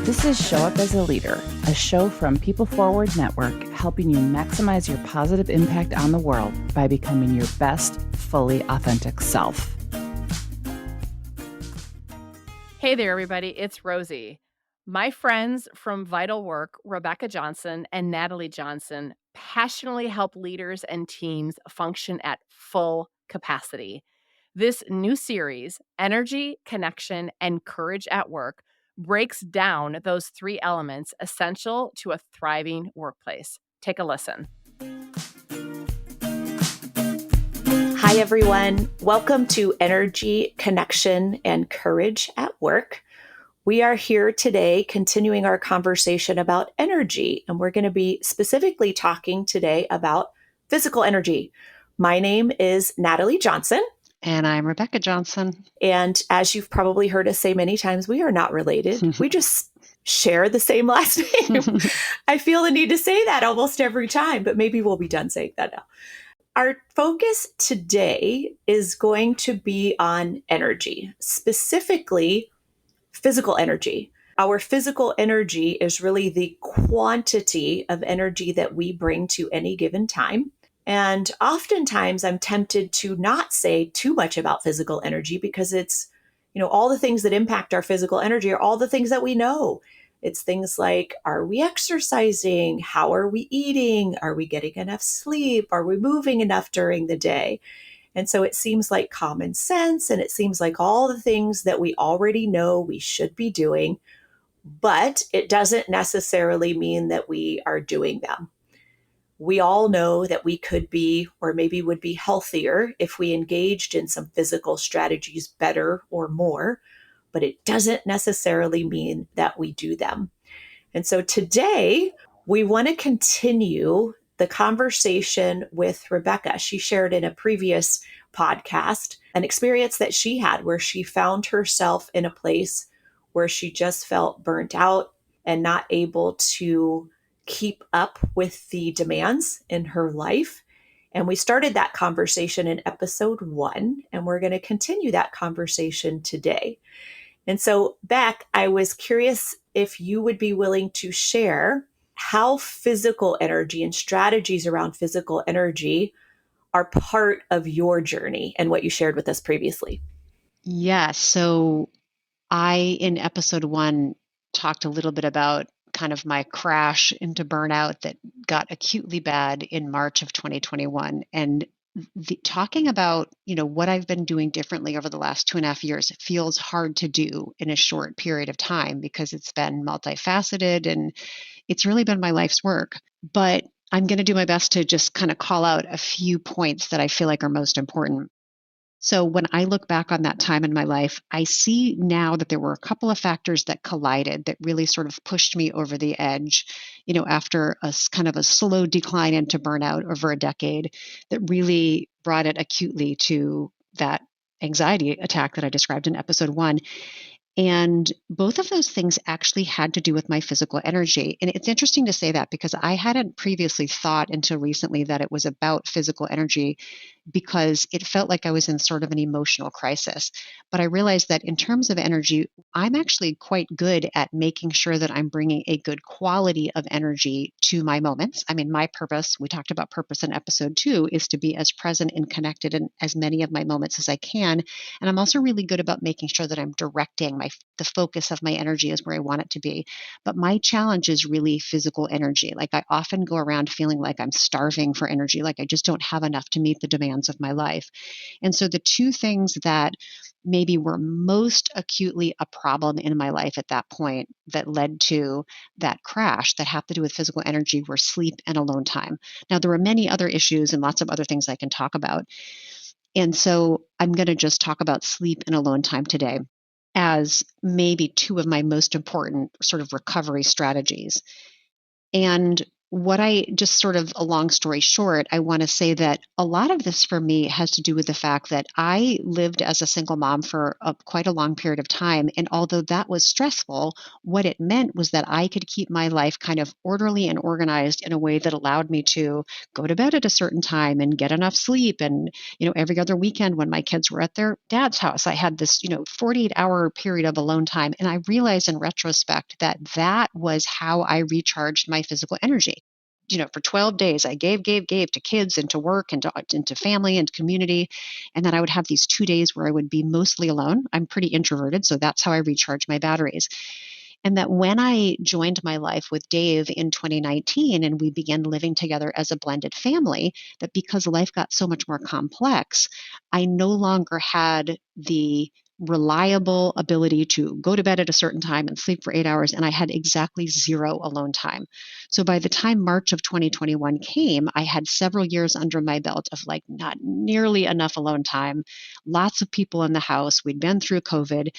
This is Show Up as a Leader, a show from PeopleForward Network, helping you maximize your positive impact on the world by becoming your best, fully authentic self. Hey there, everybody. It's Rosie. My friends from Vital Work, Rebecca Johnson and Natalie Johnson, passionately help leaders and teams function at full capacity. This new series, Energy, Connection, and Courage at Work, breaks down those three elements essential to a thriving workplace. Take a listen. Hi, everyone. Welcome to Energy, Connection, and Courage at Work. We are here today continuing our conversation about energy, and we're going to be specifically talking today about physical energy. My name is Natalie Johnson. And I'm Rebecca Johnson. And as you've probably heard us say many times, we are not related. We just share the same last name. I feel the need to say that almost every time, but maybe we'll be done saying that now. Our focus today is going to be on energy, specifically physical energy. Our physical energy is really the quantity of energy that we bring to any given time. And oftentimes I'm tempted to not say too much about physical energy because it's, all the things that impact our physical energy are all the things that we know. It's things like, are we exercising? How are we eating? Are we getting enough sleep? Are we moving enough during the day? And so it seems like common sense, and it seems like all the things that we already know we should be doing, but it doesn't necessarily mean that we are doing them. We all know that we could be, or maybe would be healthier if we engaged in some physical strategies better or more, but it doesn't necessarily mean that we do them. And so today we want to continue the conversation with Rebecca. She shared in a previous podcast an experience that she had where she found herself in a place where she just felt burnt out and not able to keep up with the demands in her life. And we started that conversation in episode 1, and we're going to continue that conversation today. And so, Beck, I was curious if you would be willing to share how physical energy and strategies around physical energy are part of your journey and what you shared with us previously. Yes. So in episode 1, talked a little bit about kind of my crash into burnout that got acutely bad in March of 2021. And talking about, what I've been doing differently over the last 2.5 years feels hard to do in a short period of time because it's been multifaceted and it's really been my life's work. But I'm going to do my best to just kind of call out a few points that I feel like are most important. So when I look back on that time in my life, I see now that there were a couple of factors that collided that really sort of pushed me over the edge, after a kind of a slow decline into burnout over a decade that really brought it acutely to that anxiety attack that I described in episode 1. And both of those things actually had to do with my physical energy. And it's interesting to say that because I hadn't previously thought until recently that it was about physical energy because it felt like I was in sort of an emotional crisis. But I realized that in terms of energy, I'm actually quite good at making sure that I'm bringing a good quality of energy to my moments. I mean, my purpose, we talked about purpose in episode 2, is to be as present and connected in as many of my moments as I can. And I'm also really good about making sure that I'm directing the focus of my energy is where I want it to be. But my challenge is really physical energy. Like I often go around feeling like I'm starving for energy, like I just don't have enough to meet the demands of my life. And so the two things that maybe were most acutely a problem in my life at that point that led to that crash that have to do with physical energy were sleep and alone time. Now, there were many other issues and lots of other things I can talk about. And so I'm going to just talk about sleep and alone time today as maybe two of my most important sort of recovery strategies. And what I just sort of a long story short, I want to say that a lot of this for me has to do with the fact that I lived as a single mom for quite a long period of time. And although that was stressful, what it meant was that I could keep my life kind of orderly and organized in a way that allowed me to go to bed at a certain time and get enough sleep. And, every other weekend when my kids were at their dad's house, I had this, 48-hour period of alone time. And I realized in retrospect that that was how I recharged my physical energy. For 12 days, I gave to kids and to work and to family and community. And then I would have these 2 days where I would be mostly alone. I'm pretty introverted, so that's how I recharge my batteries. And that when I joined my life with Dave in 2019 and we began living together as a blended family, that because life got so much more complex, I no longer had the reliable ability to go to bed at a certain time and sleep for 8 hours, and I had exactly zero alone time. So by the time March of 2021 came, I had several years under my belt of not nearly enough alone time, lots of people in the house. We'd been through COVID,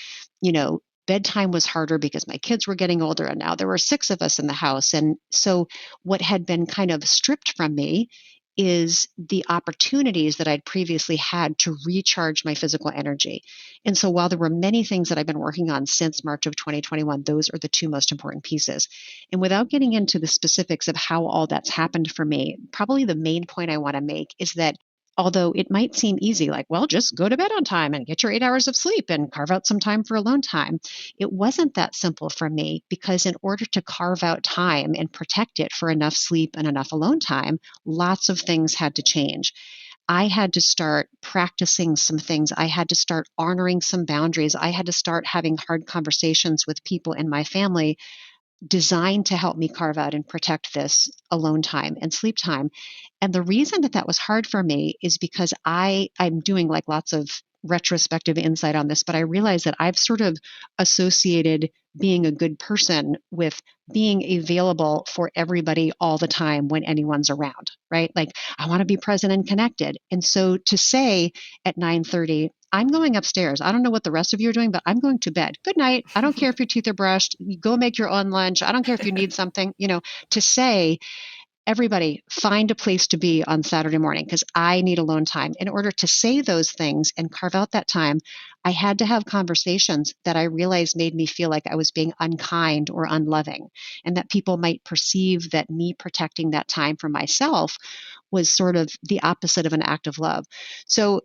bedtime was harder because my kids were getting older, and now there were 6 of us in the house. And so what had been kind of stripped from me is the opportunities that I'd previously had to recharge my physical energy. And so while there were many things that I've been working on since March of 2021, those are the 2 most important pieces. And without getting into the specifics of how all that's happened for me, probably the main point I want to make is that although it might seem easy, just go to bed on time and get your 8 hours of sleep and carve out some time for alone time, it wasn't that simple for me, because in order to carve out time and protect it for enough sleep and enough alone time, lots of things had to change. I had to start practicing some things. I had to start honoring some boundaries. I had to start having hard conversations with people in my family designed to help me carve out and protect this alone time and sleep time. And the reason that was hard for me is because I'm doing lots of retrospective insight on this, but I realize that I've sort of associated being a good person with being available for everybody all the time when anyone's around, right? I want to be present and connected. And so to say at 9:30, I'm going upstairs. I don't know what the rest of you are doing, but I'm going to bed. Good night. I don't care if your teeth are brushed. You go make your own lunch. I don't care if you need something, to say, everybody find a place to be on Saturday morning because I need alone time. In order to say those things and carve out that time, I had to have conversations that I realized made me feel like I was being unkind or unloving, and that people might perceive that me protecting that time for myself was sort of the opposite of an act of love. So,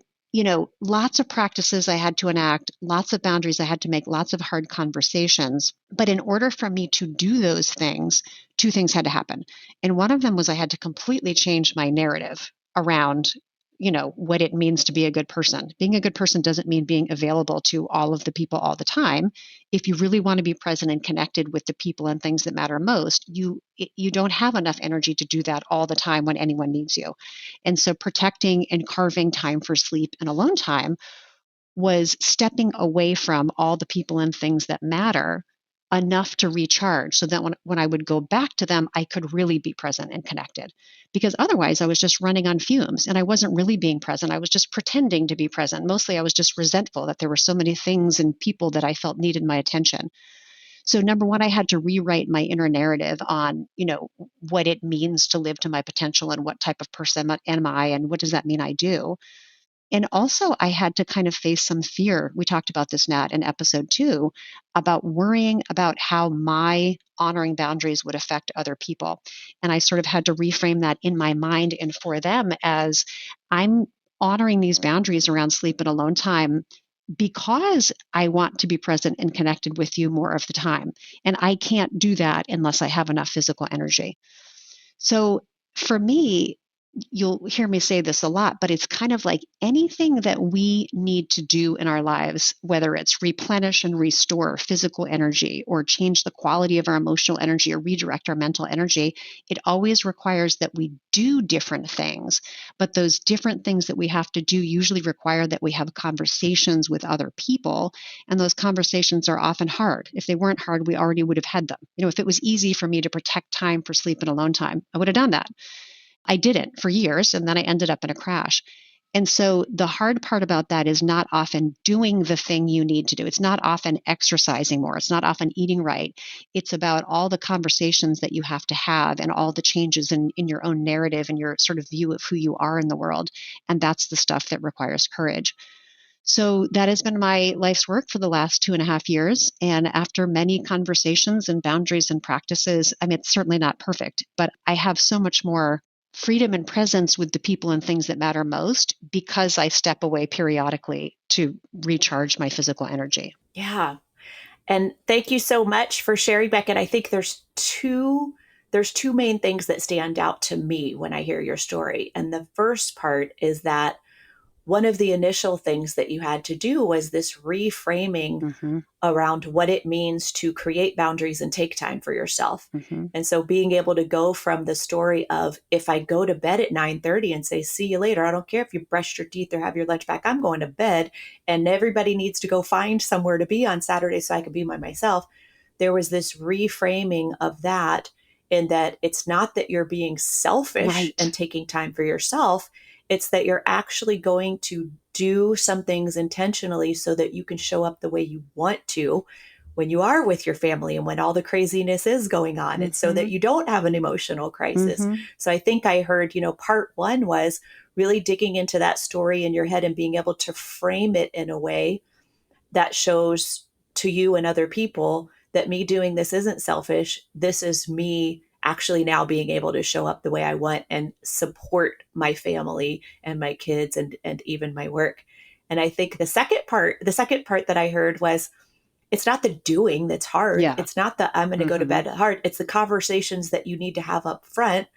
lots of practices I had to enact, lots of boundaries I had to make, lots of hard conversations. But in order for me to do those things, 2 things had to happen. And one of them was I had to completely change my narrative around, what it means to be a good person. Being a good person doesn't mean being available to all of the people all the time. If you really want to be present and connected with the people and things that matter most, you don't have enough energy to do that all the time when anyone needs you. And so protecting and carving time for sleep and alone time was stepping away from all the people and things that matter enough to recharge, so that when I would go back to them, I could really be present and connected. Because otherwise I was just running on fumes and I wasn't really being present. I was just pretending to be present. Mostly I was just resentful that there were so many things and people that I felt needed my attention. So number one, I had to rewrite my inner narrative on, what it means to live to my potential and what type of person am I and what does that mean I do. And also, I had to kind of face some fear. We talked about this, Nat, in episode 2, about worrying about how my honoring boundaries would affect other people. And I sort of had to reframe that in my mind and for them as I'm honoring these boundaries around sleep and alone time because I want to be present and connected with you more of the time. And I can't do that unless I have enough physical energy. So for me, you'll hear me say this a lot, but it's kind of like anything that we need to do in our lives, whether it's replenish and restore physical energy or change the quality of our emotional energy or redirect our mental energy, it always requires that we do different things. But those different things that we have to do usually require that we have conversations with other people. And those conversations are often hard. If they weren't hard, we already would have had them. If it was easy for me to protect time for sleep and alone time, I would have done that. I didn't for years, and then I ended up in a crash. And so the hard part about that is not often doing the thing you need to do. It's not often exercising more. It's not often eating right. It's about all the conversations that you have to have and all the changes in your own narrative and your sort of view of who you are in the world. And that's the stuff that requires courage. So that has been my life's work for the last 2.5 years. And after many conversations and boundaries and practices, I mean, it's certainly not perfect, but I have so much more freedom and presence with the people and things that matter most because I step away periodically to recharge my physical energy. Yeah. And thank you so much for sharing, Beckett. I think there's two main things that stand out to me when I hear your story. And the first part is that one of the initial things that you had to do was this reframing around what it means to create boundaries and take time for yourself. And so being able to go from the story of, if I go to bed at 9:30 and say, see you later, I don't care if you brushed your teeth or have your lunch back, I'm going to bed, and everybody needs to go find somewhere to be on Saturday so I can be by myself. There was this reframing of that, in that it's not that you're being selfish and taking time for yourself. It's that you're actually going to do some things intentionally so that you can show up the way you want to when you are with your family and when all the craziness is going on, and so that you don't have an emotional crisis. So I think I heard, part one was really digging into that story in your head and being able to frame it in a way that shows to you and other people that me doing this isn't selfish. This is me actually now being able to show up the way I want and support my family and my kids and even my work. And I think the second part that I heard was, it's not the doing that's hard. Yeah. It's not the I'm going to go to bed hard. It's the conversations that you need to have up front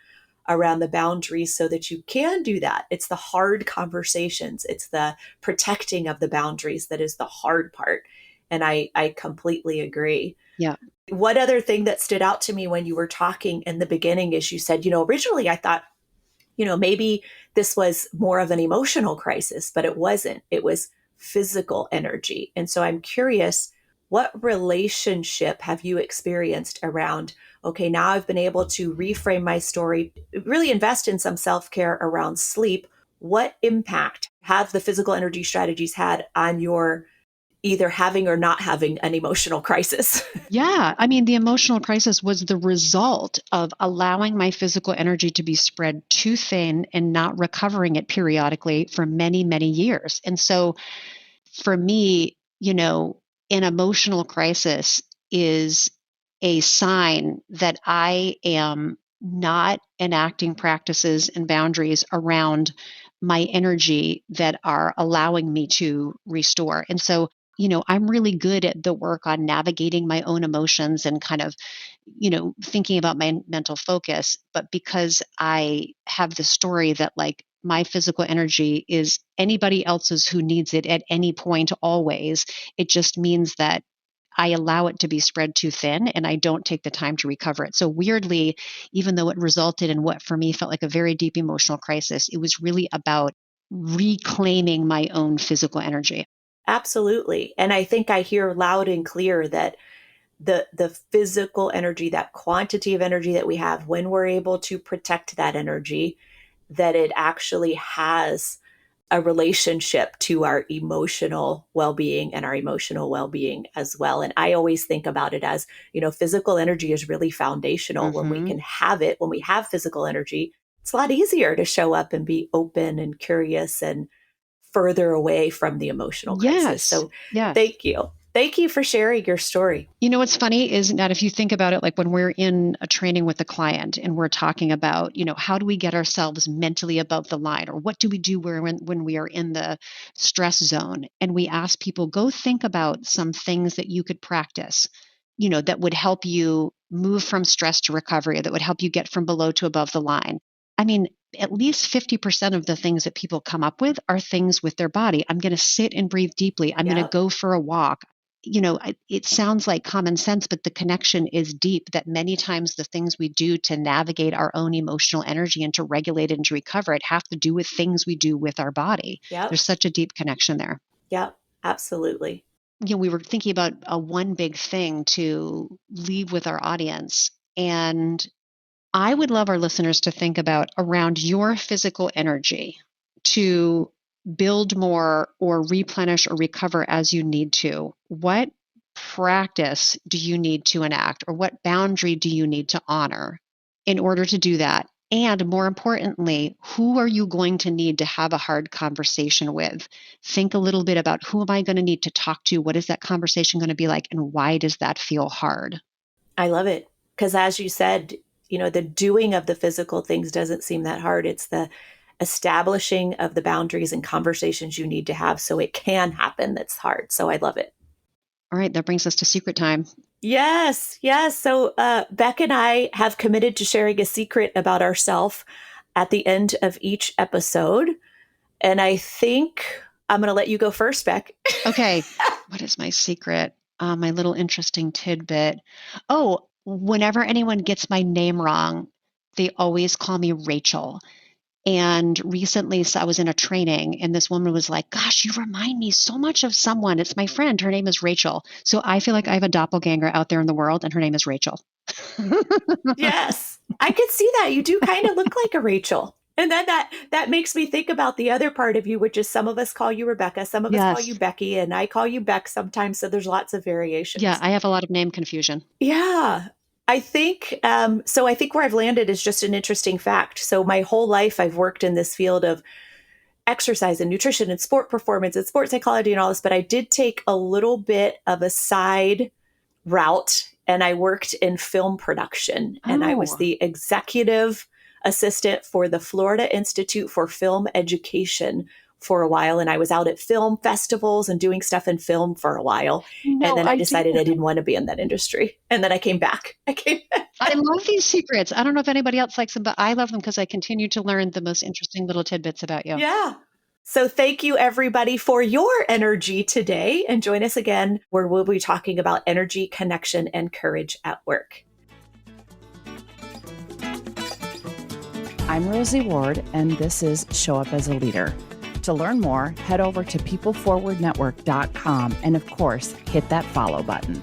around the boundaries so that you can do that. It's the hard conversations. It's the protecting of the boundaries that is the hard part. And I completely agree. Yeah. One other thing that stood out to me when you were talking in the beginning is you said, originally I thought, maybe this was more of an emotional crisis, but it wasn't. It was physical energy. And so I'm curious, what relationship have you experienced around, okay, now I've been able to reframe my story, really invest in some self-care around sleep. What impact have the physical energy strategies had on your either having or not having an emotional crisis? Yeah. I mean, the emotional crisis was the result of allowing my physical energy to be spread too thin and not recovering it periodically for many, many years. And so for me, an emotional crisis is a sign that I am not enacting practices and boundaries around my energy that are allowing me to restore. And so, I'm really good at the work on navigating my own emotions and kind of, thinking about my mental focus. But because I have the story that my physical energy is anybody else's who needs it at any point, always, it just means that I allow it to be spread too thin and I don't take the time to recover it. So weirdly, even though it resulted in what for me felt like a very deep emotional crisis, it was really about reclaiming my own physical energy. Absolutely. And I think I hear loud and clear that the physical energy, that quantity of energy that we have, when we're able to protect that energy, that it actually has a relationship to our emotional well-being and our emotional well-being as well. And I always think about it as, physical energy is really foundational. When we can have it, when we have physical energy, it's a lot easier to show up and be open and curious and further away from the emotional crisis. Yes. So yes. Thank you. Thank you for sharing your story. What's funny is that if you think about it, like when we're in a training with a client and we're talking about, how do we get ourselves mentally above the line, or what do we do when we are in the stress zone? And we ask people, go think about some things that you could practice, that would help you move from stress to recovery, that would help you get from below to above the line. I mean, at least 50% of the things that people come up with are things with their body. I'm going to sit and breathe deeply. I'm going to go for a walk. It sounds like common sense, but the connection is deep, that many times the things we do to navigate our own emotional energy and to regulate it and to recover it have to do with things we do with our body. There's such a deep connection there. Yep, absolutely. We were thinking about a one big thing to leave with our audience. And I would love our listeners to think about around your physical energy, to build more or replenish or recover as you need to, what practice do you need to enact, or what boundary do you need to honor in order to do that? And more importantly, who are you going to need to have a hard conversation with? Think a little bit about, who am I going to need to talk to? What is that conversation going to be like? And why does that feel hard? I love it. Because as you said, the doing of the physical things doesn't seem that hard. It's the establishing of the boundaries and conversations you need to have so it can happen that's hard. So I love it. All right, that brings us to secret time. Yes. So Beck and I have committed to sharing a secret about ourselves at the end of each episode. And I think I'm going to let you go first, Beck. Okay. What is my secret? My little interesting tidbit. Oh, whenever anyone gets my name wrong, they always call me Rachel. And recently, so I was in a training and this woman was like, gosh, you remind me so much of someone. It's my friend. Her name is Rachel. So I feel like I have a doppelganger out there in the world and her name is Rachel. Yes, I could see that. You do kind of look like a Rachel. And then that makes me think about the other part of you, which is some of us call you Rebecca, some of us call you Becky, and I call you Beck sometimes. So there's lots of variations. Yeah, I have a lot of name confusion. Yeah. I think, I think where I've landed is just an interesting fact. So my whole life, I've worked in this field of exercise and nutrition and sport performance and sports psychology and all this, but I did take a little bit of a side route and I worked in film production and I was the executive assistant for the Florida Institute for Film Education for a while. And I was out at film festivals and doing stuff in film for a while. And then I decided I didn't want to be in that industry. And then I came back. I love these secrets. I don't know if anybody else likes them, but I love them because I continue to learn the most interesting little tidbits about you. Yeah. So thank you, everybody, for your energy today. And join us again where we'll be talking about energy, connection, and courage at work. I'm Rosie Ward, and this is Show Up as a Leader. To learn more, head over to PeopleForwardNetwork.com and, of course, hit that follow button.